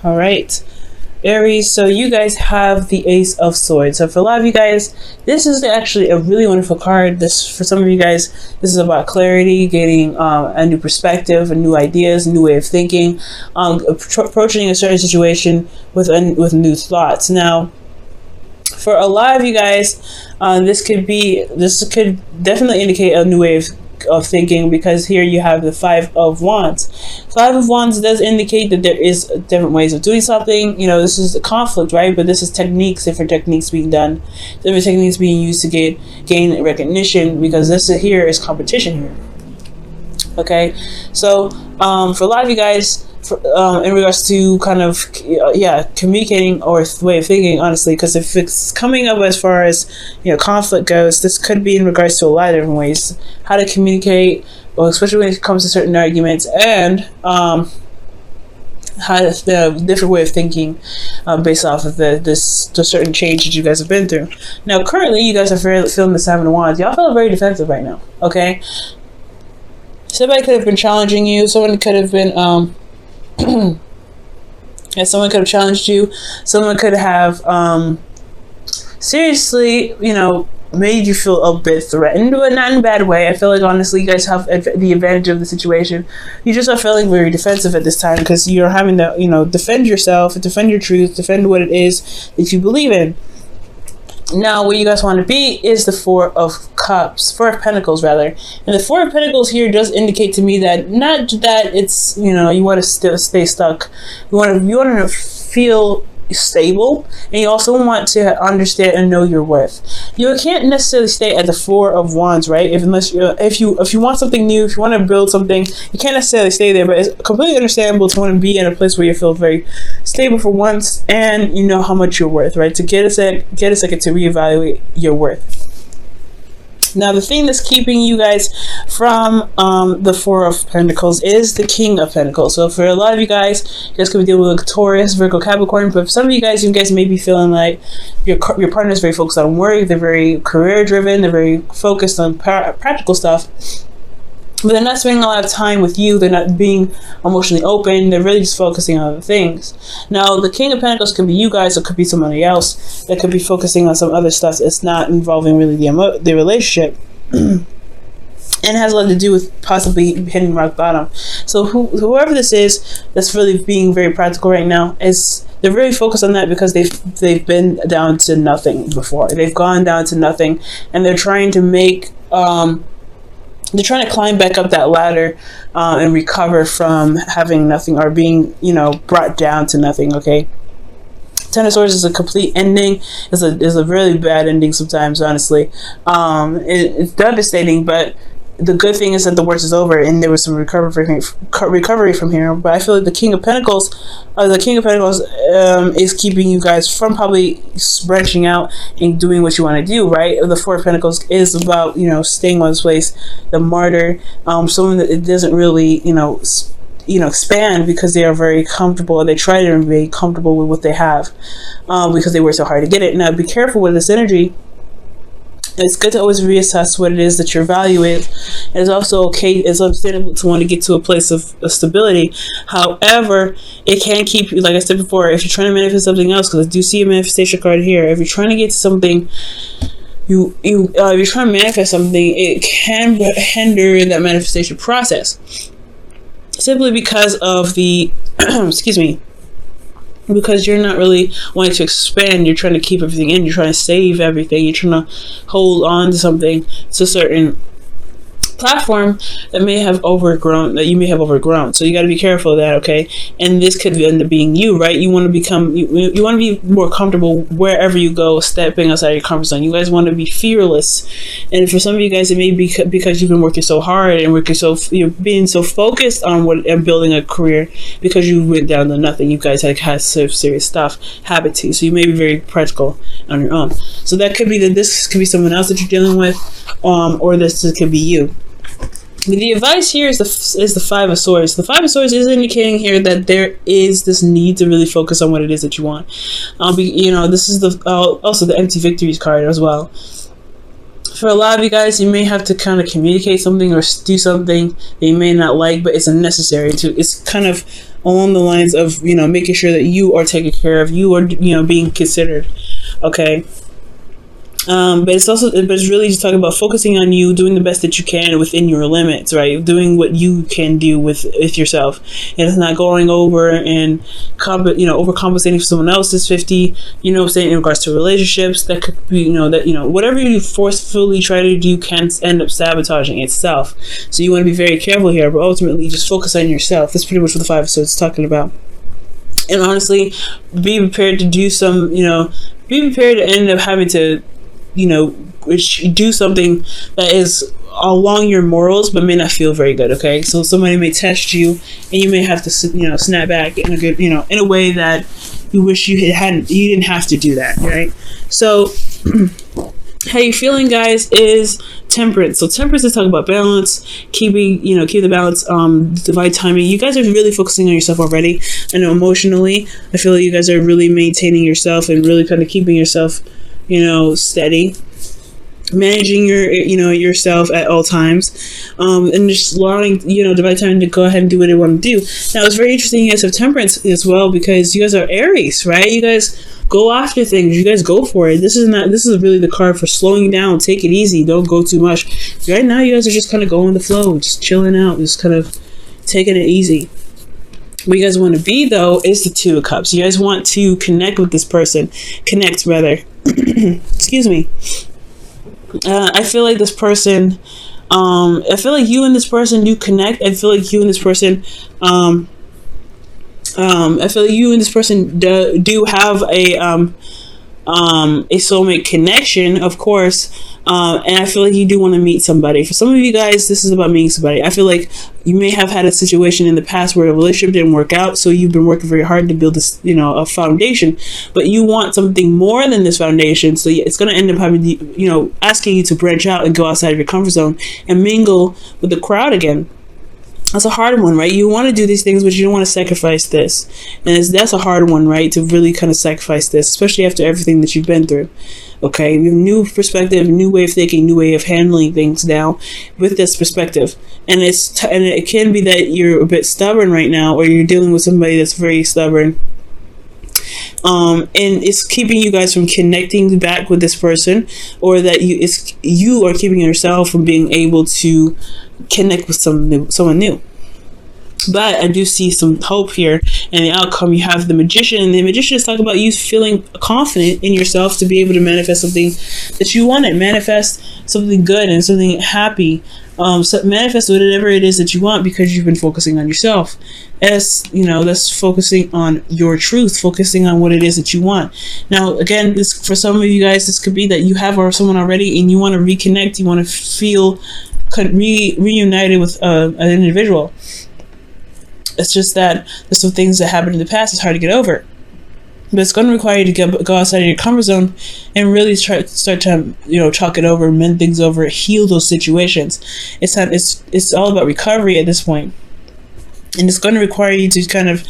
All right, Aries, so you guys have the Ace of Swords. So for a lot of you guys, this is actually a really wonderful card. This, for some of you guys, this is about clarity, getting a new perspective, and new ideas, a new way of thinking, approaching a certain situation with new thoughts. Now, for a lot of you guys, this could definitely indicate a new way of thinking, because here you have the Five of Wands. Five of Wands does indicate that there is different ways of doing something. You know, this is a conflict, right? But this is different techniques being done, different techniques being used to gain recognition, because this here is competition here. Okay, so for a lot of you guys, in regards to kind of communicating or way of thinking, honestly, because if it's coming up as far as conflict goes, this could be in regards to a lot of different ways how to communicate, well, especially when it comes to certain arguments, and how the different way of thinking based off of the certain change that you guys have been through. Now, currently, you guys are feeling the Seven of Wands. Y'all feel very defensive right now. Okay, somebody could have been challenging you. Someone could have been someone could have challenged you. Someone could have seriously, made you feel a bit threatened, but not in a bad way. I feel like, honestly, you guys have the advantage of the situation. You just are feeling very defensive at this time, because you're having to, defend yourself, defend your truth, defend what it is that you believe in. Now, where you guys want to be is the Four of Pentacles, rather. And the Four of Pentacles here does indicate to me that not that it's, you want to still stay stuck. You want to feel stable, and you also want to understand and know your worth. You can't necessarily stay at the Four of Wands, right? If you want something new, if you want to build something, you can't necessarily stay there. But it's completely understandable to want to be in a place where you feel very stable for once, and you know how much you're worth, right? To get a second to reevaluate your worth. Now, the thing that's keeping you guys from the Four of Pentacles is the King of Pentacles. So for a lot of you guys could be dealing with Taurus, Virgo, Capricorn. But for some of you guys may be feeling like your partner is very focused on work. They're very career driven. They're very focused on practical stuff. But they're not spending a lot of time with you. They're not being emotionally open. They're really just focusing on other things. Now, the King of Pentacles could be you guys, or could be somebody else that could be focusing on some other stuff that's not involving really the relationship. And it has a lot to do with possibly hitting rock bottom. So whoever this is that's really being very practical right now, they're really focused on that, because they've been down to nothing before. They've gone down to nothing, and they're trying to they're trying to climb back up that ladder and recover from having nothing, or being, brought down to nothing, okay? Ten of Swords is a complete ending. It's a really bad ending sometimes, honestly. It's devastating, but the good thing is that the worst is over, and there was some recovery from here. But I feel like the King of Pentacles is keeping you guys from probably branching out and doing what you want to do, right? The Four of Pentacles is about, staying one place, the martyr, someone that it doesn't really, expand, because they are very comfortable. They try to be comfortable with what they have, because they work so hard to get it. Now, be careful with this energy. It's good to always reassess what it is that your value is. It's also okay, it's understandable to want to get to a place of stability. However, it can keep you, like I said before, if you're trying to manifest something else, because I do see a manifestation card here. If you're trying to get to something, if you're trying to manifest something, it can hinder that manifestation process, simply because of the excuse me, because you're not really wanting to expand. You're trying to keep everything in. You're trying to save everything. You're trying to hold on to something, to a certain platform that you may have overgrown. So you got to be careful of that, okay? And this could end up being you, right? You want to become, you want to be more comfortable wherever you go, stepping outside your comfort zone. You guys want to be fearless. And for some of you guys, it may be because you've been working so hard and you're being so focused on and building a career, because you went down to nothing. You guys had some serious stuff happen to you. So you may be very practical on your own. So that could be that this could be someone else that you're dealing with, or this could be you. The advice here is the Five of Swords. The Five of Swords is indicating here that there is this need to really focus on what it is that you want. This is also the Empty Victories card as well. For a lot of you guys, you may have to kind of communicate something or do something that you may not like, but it's unnecessary to. It's kind of along the lines of, making sure that you are taken care of, you are, being considered. Okay. But it's really just talking about focusing on you, doing the best that you can within your limits, right? Doing what you can do with yourself, and it's not going over and overcompensating for someone else's 50. Saying in regards to relationships, that could be, whatever you forcefully try to do can end up sabotaging itself. So you want to be very careful here, but ultimately just focus on yourself. That's pretty much what the 5 episodes is talking about. And honestly, be prepared to do some, be prepared to end up having to, do something that is along your morals but may not feel very good. Okay, so somebody may test you and you may have to snap back in a good, in a way that you wish you didn't have to do that, right? So how you feeling, guys, is temperance. So temperance is talking about balance, keep the balance, divine timing. You guys are really focusing on yourself already. I know emotionally, I feel like you guys are really maintaining yourself and really kind of keeping yourself steady, managing yourself at all times, and just allowing divine time to go ahead and do what they want to do. Now, it's very interesting you guys have temperance as well, because you guys are Aries, right? You guys go after things, you guys go for it. This is really the card for slowing down. Take it easy, don't go too much. Right now you guys are just kind of going with the flow, just chilling out, just kind of taking it easy. What you guys want to be, though, is the 2 of Cups. You guys want to connect with this person. Excuse me. I feel like this person, I feel like you and this person do connect. I feel like you and this person, do have a soulmate connection, of course, and I feel like you do want to meet somebody. For some of you guys, this is about meeting somebody. I feel like you may have had a situation in the past where a relationship didn't work out, so you've been working very hard to build this, a foundation, but you want something more than this foundation, so it's going to end up having asking you to branch out and go outside of your comfort zone and mingle with the crowd again. That's a hard one, right? You want to do these things, but you don't want to sacrifice this. And that's a hard one, right? To really kind of sacrifice this, especially after everything that you've been through. Okay? You have new perspective, new way of thinking, new way of handling things now with this perspective. And it can be that you're a bit stubborn right now, or you're dealing with somebody that's very stubborn. And it's keeping you guys from connecting back with this person, or that you are keeping yourself from being able to connect with someone new. But I do see some hope here, and the outcome, you have the Magician, and the Magician is talking about you feeling confident in yourself to be able to manifest something that you wanted, manifest something good and something happy, so manifest whatever it is that you want, because you've been focusing on yourself. That's focusing on your truth, focusing on what it is that you want. Now, again, this, for some of you guys, this could be that you have someone already and you want to reconnect, you want to feel reunited with an individual. It's just that there's some things that happened in the past it's hard to get over. But it's going to require you to go outside of your comfort zone and really start to talk it over, mend things over, heal those situations. It's all about recovery at this point. And it's going to require you to kind of,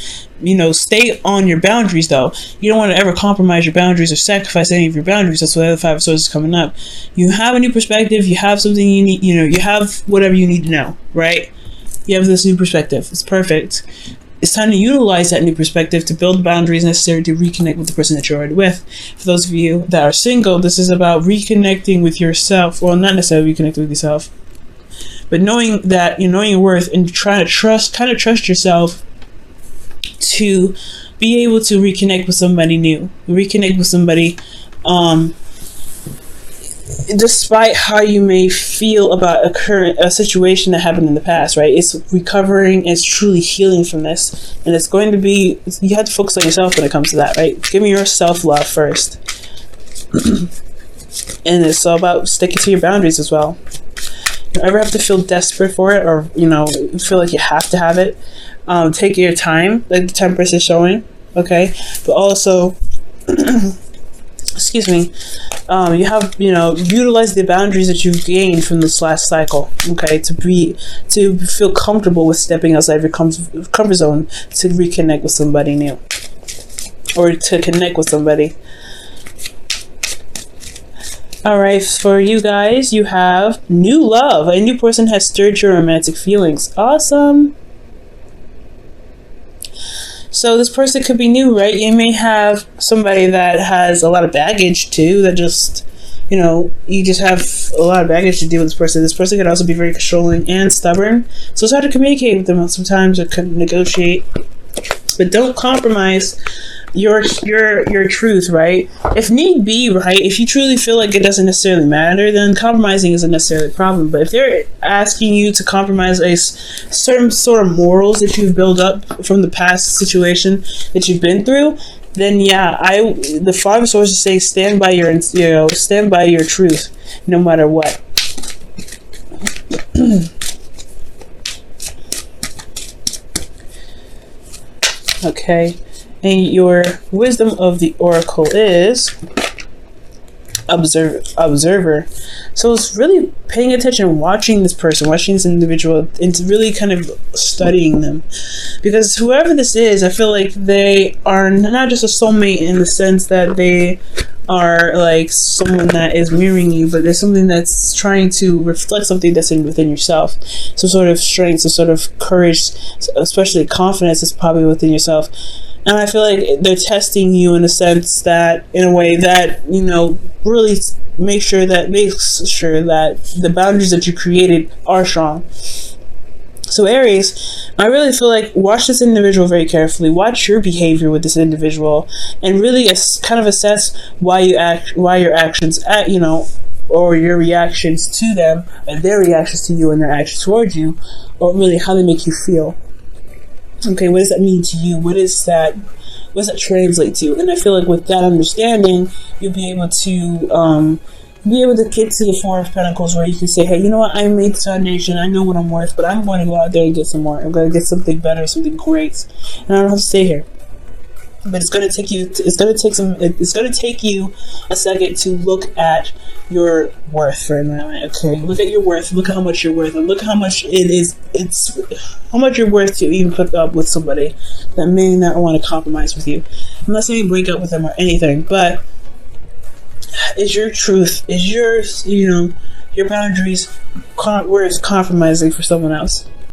stay on your boundaries, though. You don't want to ever compromise your boundaries or sacrifice any of your boundaries. That's why the 5 of Swords is coming up. You have a new perspective. You have something you need, you have whatever you need to know, right? You have this new perspective. It's perfect. It's time to utilize that new perspective to build boundaries necessary to reconnect with the person that you're already with. For those of you that are single, this is about reconnecting with yourself. Well, not necessarily reconnecting with yourself, but knowing that knowing your worth and trying to trust yourself to be able to reconnect with somebody new, reconnect with somebody, despite how you may feel about a situation that happened in the past, right? It's recovering, it's truly healing from this, and it's going to be, you have to focus on yourself when it comes to that, right? Give me your self-love first. And it's all about sticking to your boundaries as well. Don't ever have to feel desperate for it, or feel like you have to have it. Take your time, like the Temperance is showing, okay? But also excuse me, you have utilize the boundaries that you've gained from this last cycle, okay, to feel comfortable with stepping outside of your comfort zone to reconnect with somebody new, or to connect with somebody. All right, for you guys, you have new love. A new person has stirred your romantic feelings. Awesome. So this person could be new, right? You may have somebody that has a lot of baggage too, that just, you just have a lot of baggage to deal with this person. This person could also be very controlling and stubborn. So it's hard to communicate with them sometimes or negotiate. But don't compromise your truth, right? If need be, right? If you truly feel like it doesn't necessarily matter, then compromising isn't necessarily a problem. But if they're asking you to compromise a certain sort of morals that you've built up from the past situation that you've been through, then yeah, the five sources say stand by your truth, no matter what. Okay. And your wisdom of the oracle is observer. So it's really paying attention, watching this person, watching this individual, and really kind of studying them. Because whoever this is, I feel like they are not just a soulmate in the sense that they are like someone that is mirroring you, but there's something that's trying to reflect something that's within yourself. Some sort of strength, some sort of courage, especially confidence is probably within yourself. And I feel like they're testing you in a sense that, in a way that, really makes sure that the boundaries that you created are strong. So Aries, I really feel like watch this individual very carefully. Watch your behavior with this individual, and really kind of assess why your actions or your reactions to them, and their reactions to you and their actions towards you, or really how they make you feel. Okay, what does that mean to you? What does that translate to? And I feel like with that understanding, you'll be able to get to the Four of Pentacles, where you can say, hey, you know what? I made the foundation. I know what I'm worth, but I'm going to go out there and get some more. I'm going to get something better, something great, and I don't have to stay here. But it's going to take you a second to look at your worth for a moment. Okay, look at your worth. Look at how much you're worth, and look how much how much you're worth to even put up with somebody that may not want to compromise with you. I'm not saying break up with them or anything, but is your truth, is your boundaries worth compromising for someone else?